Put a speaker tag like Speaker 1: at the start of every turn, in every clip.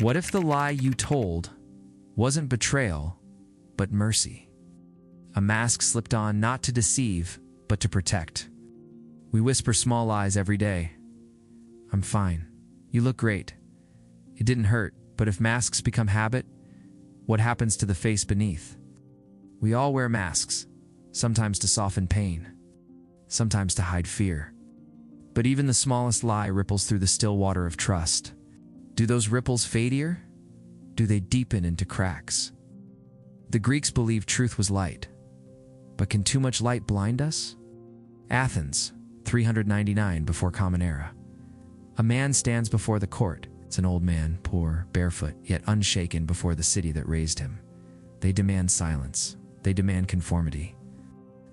Speaker 1: What if the lie you told wasn't betrayal, but mercy? A mask slipped on not to deceive, but to protect. We whisper small lies every day. I'm fine. You look great. It didn't hurt, but if masks become habit, what happens to the face beneath? We all wear masks, sometimes to soften pain, sometimes to hide fear. But even the smallest lie ripples through the still water of trust. Do those ripples fadier? Do they deepen into cracks? The Greeks believed truth was light, but can too much light blind us? Athens, 399 before Common Era. A man stands before the court. It's an old man, poor, barefoot, yet unshaken before the city that raised him. They demand silence. They demand conformity.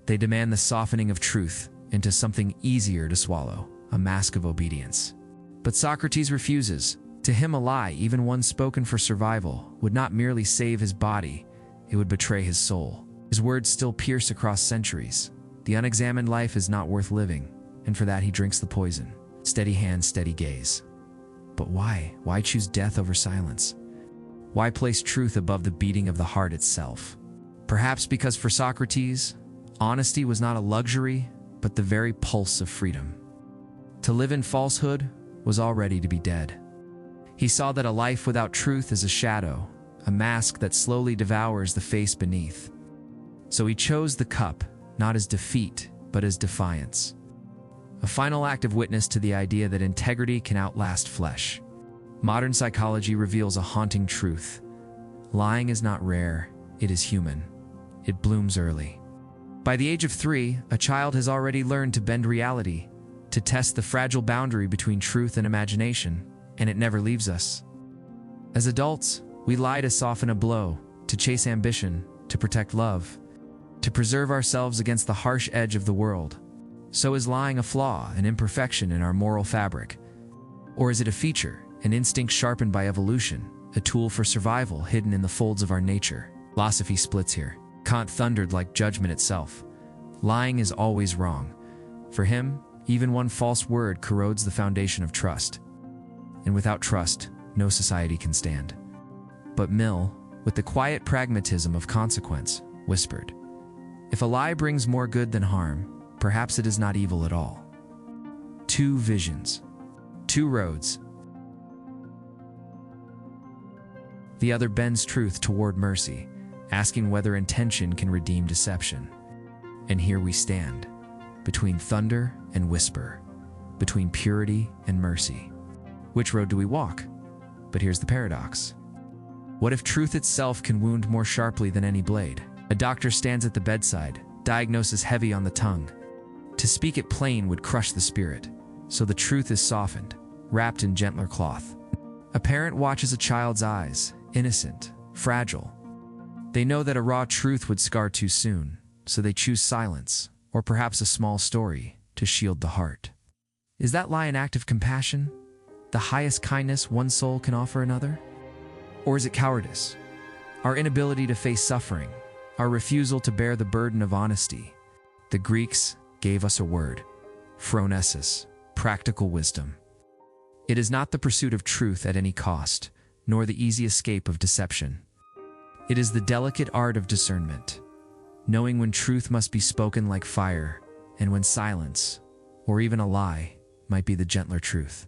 Speaker 1: They demand the softening of truth into something easier to swallow, a mask of obedience. But Socrates refuses. To him, a lie, even one spoken for survival, would not merely save his body, it would betray his soul. His words still pierce across centuries. The unexamined life is not worth living, and for that he drinks the poison. Steady hand, steady gaze. But why? Why choose death over silence? Why place truth above the beating of the heart itself? Perhaps because for Socrates, honesty was not a luxury, but the very pulse of freedom. To live in falsehood was already to be dead. He saw that a life without truth is a shadow, a mask that slowly devours the face beneath. So he chose the cup, not as defeat, but as defiance. A final act of witness to the idea that integrity can outlast flesh. Modern psychology reveals a haunting truth. Lying is not rare, it is human. It blooms early. By the age of 3, a child has already learned to bend reality, to test the fragile boundary between truth and imagination, and it never leaves us. As adults, we lie to soften a blow, to chase ambition, to protect love, to preserve ourselves against the harsh edge of the world. So is lying a flaw, an imperfection in our moral fabric? Or is it a feature, an instinct sharpened by evolution, a tool for survival hidden in the folds of our nature? Philosophy splits here. Kant thundered like judgment itself. Lying is always wrong. For him, even one false word corrodes the foundation of trust. And without trust, no society can stand. But Mill, with the quiet pragmatism of consequence, whispered, "If a lie brings more good than harm, perhaps it is not evil at all." Two visions, two roads. The other bends truth toward mercy, asking whether intention can redeem deception. And here we stand, between thunder and whisper, between purity and mercy. Which road do we walk? But here's the paradox. What if truth itself can wound more sharply than any blade? A doctor stands at the bedside, diagnosis heavy on the tongue. To speak it plain would crush the spirit, so the truth is softened, wrapped in gentler cloth. A parent watches a child's eyes, innocent, fragile. They know that a raw truth would scar too soon, so they choose silence, or perhaps a small story, to shield the heart. Is that lie an act of compassion? The highest kindness one soul can offer another? Or is it cowardice? Our inability to face suffering, our refusal to bear the burden of honesty. The Greeks gave us a word, phronesis, practical wisdom. It is not the pursuit of truth at any cost, nor the easy escape of deception. It is the delicate art of discernment, knowing when truth must be spoken like fire, and when silence, or even a lie, might be the gentler truth.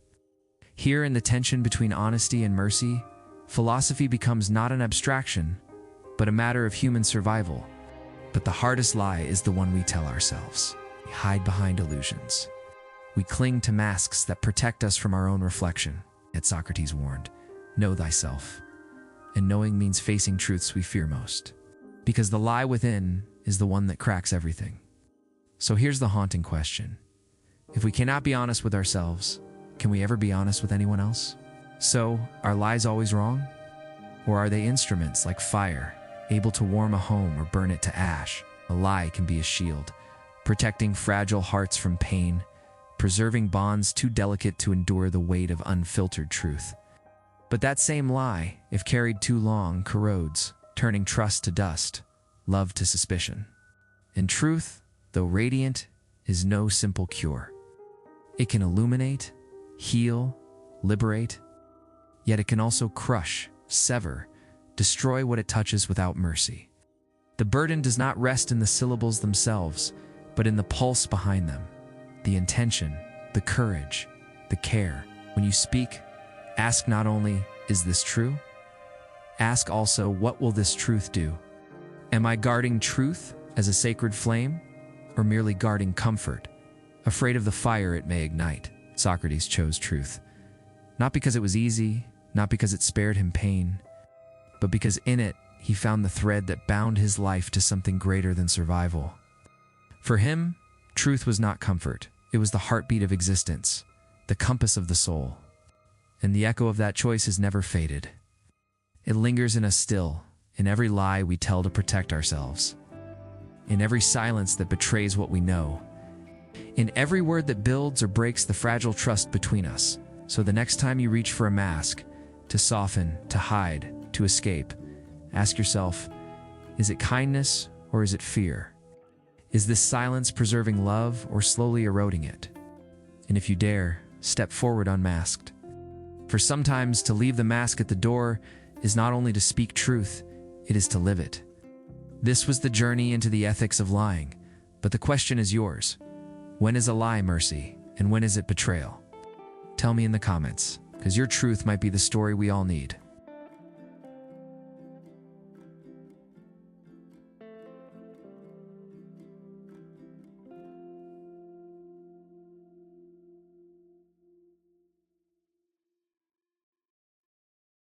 Speaker 1: Here in the tension between honesty and mercy, philosophy becomes not an abstraction, but a matter of human survival. But the hardest lie is the one we tell ourselves. We hide behind illusions. We cling to masks that protect us from our own reflection. Yet Socrates warned, "Know thyself." And knowing means facing truths we fear most. Because the lie within is the one that cracks everything. So here's the haunting question. If we cannot be honest with ourselves, can we ever be honest with anyone else? So, are lies always wrong? Or are they instruments like fire, able to warm a home or burn it to ash? A lie can be a shield, protecting fragile hearts from pain, preserving bonds too delicate to endure the weight of unfiltered truth. But that same lie, if carried too long, corrodes, turning trust to dust, love to suspicion. And truth, though radiant, is no simple cure. It can illuminate, heal, liberate, yet it can also crush, sever, destroy what it touches without mercy. The burden does not rest in the syllables themselves, but in the pulse behind them, the intention, the courage, the care. When you speak, ask not only, "Is this true?" Ask also, "What will this truth do?" Am I guarding truth as a sacred flame, or merely guarding comfort, afraid of the fire it may ignite? Socrates chose truth, not because it was easy, not because it spared him pain, but because in it he found the thread that bound his life to something greater than survival. For him, truth was not comfort. It was the heartbeat of existence, the compass of the soul. And the echo of that choice has never faded. It lingers in us still, in every lie we tell to protect ourselves, in every silence that betrays what we know, in every word that builds or breaks the fragile trust between us. So the next time you reach for a mask, to soften, to hide, to escape, ask yourself, is it kindness or is it fear? Is this silence preserving love or slowly eroding it? And if you dare, step forward unmasked. For sometimes to leave the mask at the door is not only to speak truth, it is to live it. This was the journey into the ethics of lying, but the question is yours. When is a lie mercy, and when is it betrayal? Tell me in the comments, because your truth might be the story we all need.